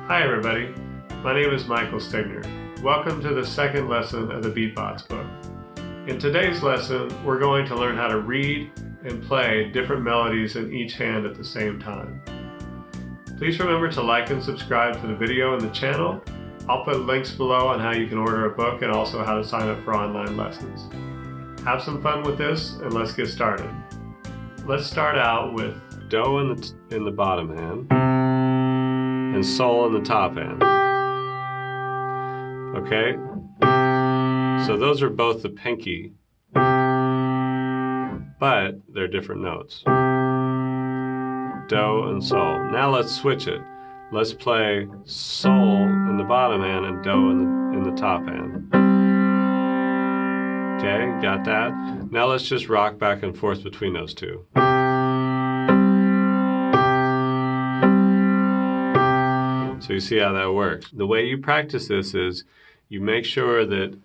Hi everybody, my name is Michael Stegner. Welcome to the second lesson of the Beatbox book. In today's lesson, we're going to learn how to read and play different melodies in each hand at the same time. Please remember to like and subscribe to the video and the channel. I'll put links below on how you can order a book and also how to sign up for online lessons. Have some fun with this and let's get started. Let's start out with Do in the bottom hand and Sol in the top hand. Okay? So those are both the pinky, but they're different notes. Do and Sol. Now let's switch it. Let's play Sol in the bottom hand and Do in the top hand. Okay, got that? Now let's just rock back and forth between those two. So you see how that works. The way you practice this is you make sure that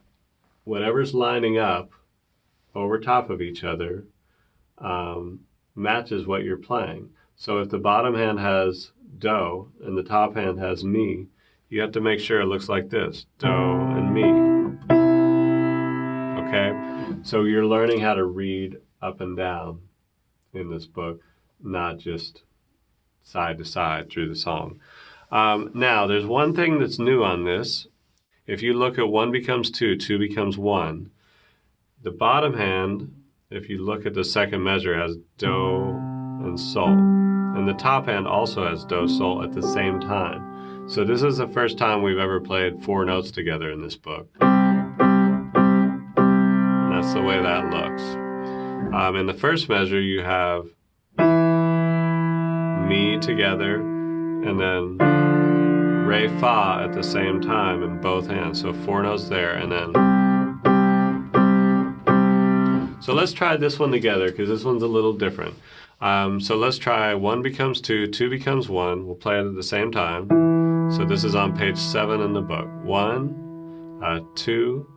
whatever's lining up over top of each other matches what you're playing. So if the bottom hand has Do and the top hand has Mi, you have to make sure it looks like this, Do and Mi. Okay? So you're learning how to read up and down in this book, not just side to side through the song. Now, there's one thing that's new on this. If you look at 1 becomes 2, 2 becomes 1, the bottom hand, if you look at the second measure, has Do and Sol. And the top hand also has Do, Sol at the same time. So this is the first time we've ever played 4 notes together in this book. And that's the way that looks. In the first measure, you have Mi together, and then Re, Fa at the same time in both hands. So 4 notes there, and then. So let's try this one together, because this one's a little different. So let's try 1 becomes 2, 2 becomes 1. We'll play it at the same time. So this is on page 7 in the book. 1, 2,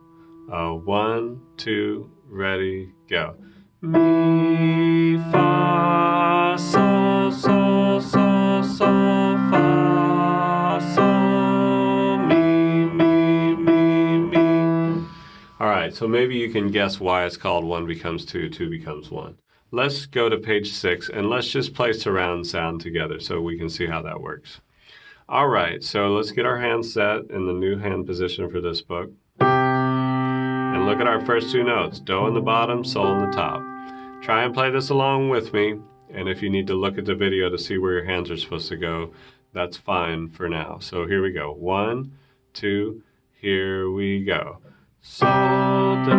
1, 2, ready, go. Mi, Fa, Sol, Sol, Sol, Sol, Fa, Sol, Mi, Mi, Mi, Mi. All right, so maybe you can guess why it's called 1 becomes 2, 2 becomes 1. Let's go to page 6 and let's just play surround sound together so we can see how that works. All right, so let's get our hands set in the new hand position for this book. And look at our first 2 notes, Do in the bottom, Sol in the top. Try and play this along with me, and if you need to look at the video to see where your hands are supposed to go, that's fine for now. So here we go. 1, 2, here we go. Sol, Do,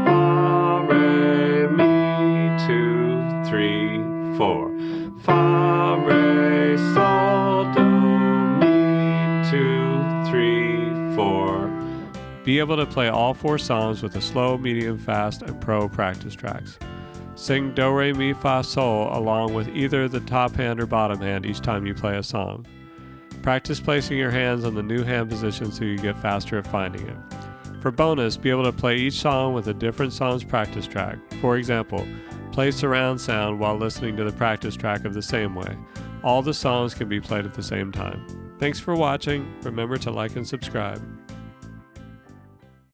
Fa, Re, Mi, 2, 3, 4. Fa, Re, Sol, Do, Mi, 2, 3, 4. Be able to play all 4 songs with the slow, medium, fast, and pro practice tracks. Sing Do, Re, Mi, Fa, Sol along with either the top hand or bottom hand each time you play a song. Practice placing your hands on the new hand position so you get faster at finding it. For bonus, be able to play each song with a different song's practice track. For example, play surround sound while listening to the practice track of the same way. All the songs can be played at the same time. Thanks for watching. Remember to like and subscribe.